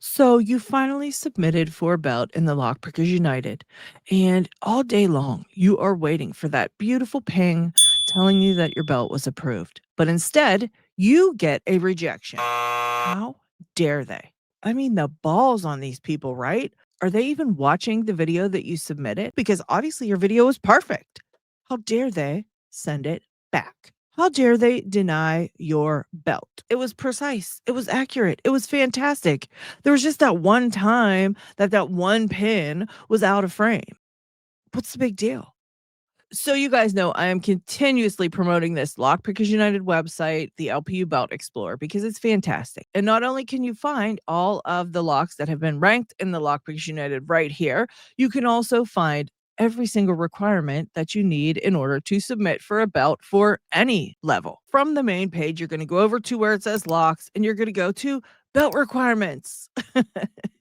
So you finally submitted for a belt in the Lockpickers United, and all day long you are waiting for that beautiful ping telling you that your belt was approved. But instead, you get a rejection. How dare they? I mean, the balls on these people, right? Are they even watching the video that you submitted? Because obviously your video is perfect. How dare they send it back? How dare they deny your belt? It was precise. It was accurate. It was fantastic. There was just that one time that that one pin was out of frame. What's the big deal? So you guys know I am continuously promoting this Lockpickers United website, the LPU Belt Explorer, because it's fantastic. And not only can you find all of the locks that have been ranked in the Lockpickers United right here, you can also find every single requirement that you need in order to submit for a belt for any level. From the main page, you're going to go over to where it says locks and you're going to go to belt requirements.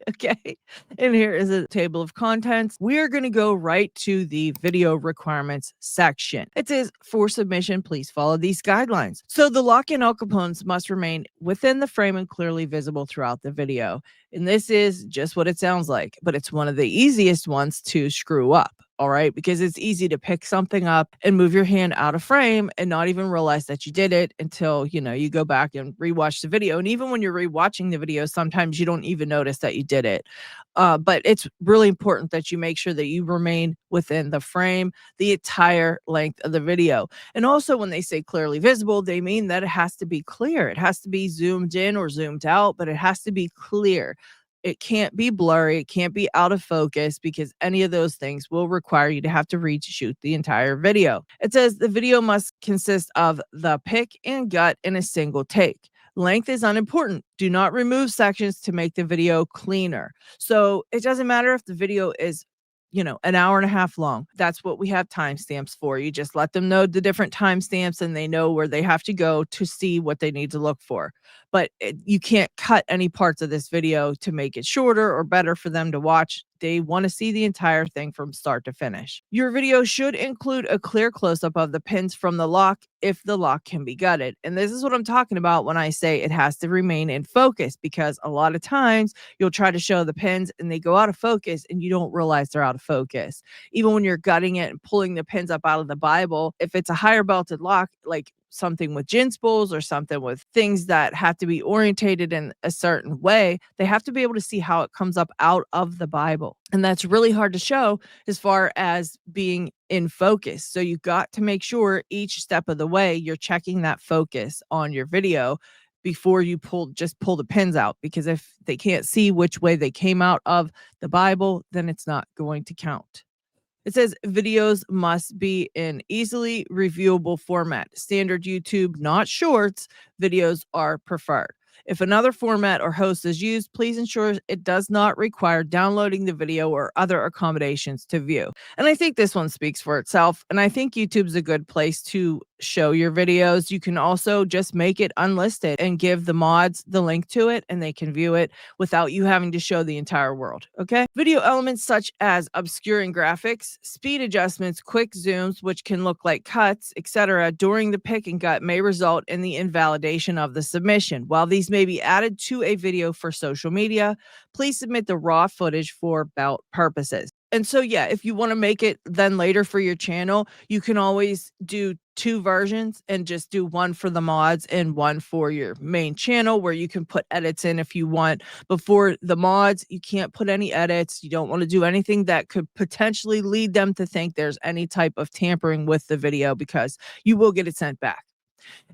Okay. And here is a table of contents. We're going to go right to the video requirements section. It says for submission, please follow these guidelines. So the lock and all components must remain within the frame and clearly visible throughout the video. And this is just what it sounds like, but it's one of the easiest ones to screw up. All right, because it's easy to pick something up and move your hand out of frame and not even realize that you did it until, you go back and rewatch the video. And even when you're rewatching the video, sometimes you don't even notice that you did it. But it's really important that you make sure that you remain within the frame the entire length of the video. And also, when they say clearly visible, they mean that it has to be clear. It has to be zoomed in or zoomed out, but it has to be clear. It can't be blurry. It can't be out of focus because any of those things will require you to have to reshoot the entire video. It says the video must consist of the pick and gut in a single take. Length is unimportant. Do not remove sections to make the video cleaner. So it doesn't matter if the video is an hour and a half long. That's what we have timestamps for. You just let them know the different timestamps and they know where they have to go to see what they need to look for. But you can't cut any parts of this video to make it shorter or better for them to watch. They want to see the entire thing from start to finish. Your video should include a clear close-up of the pins from the lock if the lock can be gutted. And this is what I'm talking about when I say it has to remain in focus, because a lot of times you'll try to show the pins and they go out of focus and you don't realize they're out of focus. Even when you're gutting it and pulling the pins up out of the Bible, if it's a higher belted lock, like something with gin spools or something with things that have to be orientated in a certain way, they have to be able to see how it comes up out of the Bible. And that's really hard to show as far as being in focus. So you got to make sure each step of the way you're checking that focus on your video before you pull the pins out, because if they can't see which way they came out of the Bible, then it's not going to count. It says videos must be in easily reviewable format. Standard YouTube, not shorts, videos are preferred. If another format or host is used, please ensure it does not require downloading the video or other accommodations to view. And I think this one speaks for itself. And I think YouTube's a good place to show your videos. You can also just make it unlisted and give the mods the link to it and they can view it without you having to show the entire world. Okay. Video elements such as obscuring graphics, speed adjustments, quick zooms, which can look like cuts, etc., during the pick and gut may result in the invalidation of the submission. While these may be added to a video for social media, please submit the raw footage for belt purposes. And so, yeah, if you want to make it then later for your channel, you can always do two versions and just do one for the mods and one for your main channel where you can put edits in if you want. But for the mods, you can't put any edits. You don't want to do anything that could potentially lead them to think there's any type of tampering with the video, because you will get it sent back.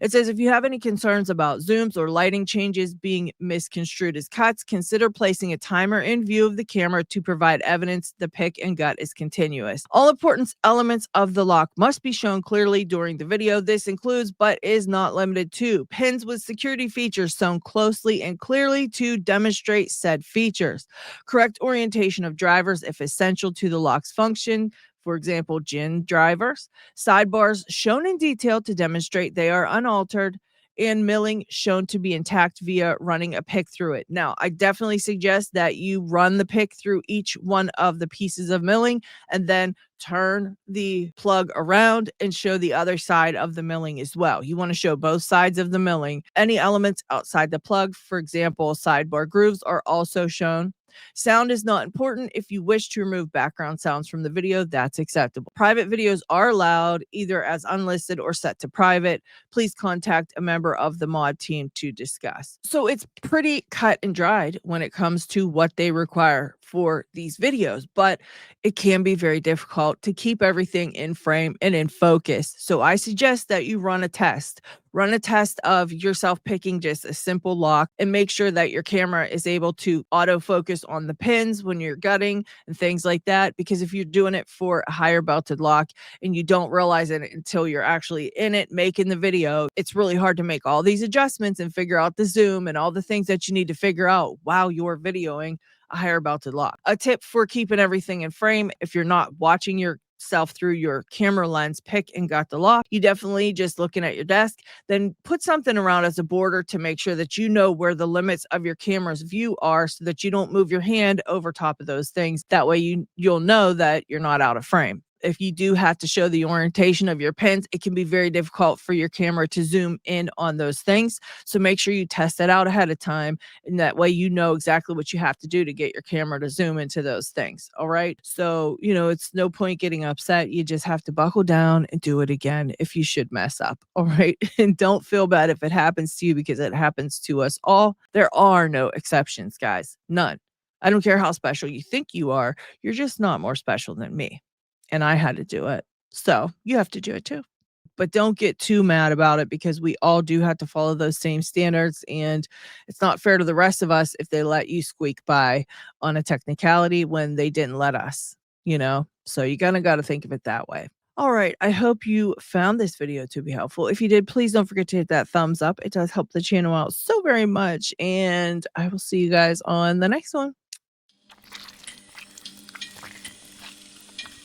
It says if you have any concerns about zooms or lighting changes being misconstrued as cuts, consider placing a timer in view of the camera to provide evidence the pick and gut is continuous. All important elements of the lock must be shown clearly during the video. This includes, but is not limited to, pins with security features sewn closely and clearly to demonstrate said features. Correct orientation of drivers if essential to the lock's function. For example, gin drivers, sidebars shown in detail to demonstrate they are unaltered, and milling shown to be intact via running a pick through it. Now, I definitely suggest that you run the pick through each one of the pieces of milling and then turn the plug around and show the other side of the milling as well. You want to show both sides of the milling. Any elements outside the plug, for example, sideboard grooves, are also shown. Sound is not important. If you wish to remove background sounds from the video, that's acceptable. Private videos are allowed either as unlisted or set to private. Please contact a member of the mod team to discuss. So it's pretty cut and dried when it comes to what they require for these videos, but it can be very difficult to keep everything in frame and in focus. So I suggest that you run a test. Run a test of yourself picking just a simple lock and make sure that your camera is able to autofocus on the pins when you're gutting and things like that. Because if you're doing it for a higher belted lock and you don't realize it until you're actually in it making the video, it's really hard to make all these adjustments and figure out the zoom and all the things that you need to figure out while you're videoing a higher belted lock. A tip for keeping everything in frame: if you're not watching yourself through your camera lens, pick and gut the lock, you definitely just looking at your desk, then put something around as a border to make sure that you know where the limits of your camera's view are so that you don't move your hand over top of those things. That way you'll know that you're not out of frame. If you do have to show the orientation of your pins, it can be very difficult for your camera to zoom in on those things. So make sure you test that out ahead of time. And that way, you know exactly what you have to do to get your camera to zoom into those things. All right. So, it's no point getting upset. You just have to buckle down and do it again if you should mess up. All right. And don't feel bad if it happens to you, because it happens to us all. There are no exceptions, guys. None. I don't care how special you think you are. You're just not more special than me. And I had to do it. So you have to do it too. But don't get too mad about it, because we all do have to follow those same standards. And it's not fair to the rest of us if they let you squeak by on a technicality when they didn't let us. So you kind of got to think of it that way. All right. I hope you found this video to be helpful. If you did, please don't forget to hit that thumbs up. It does help the channel out so very much. And I will see you guys on the next one.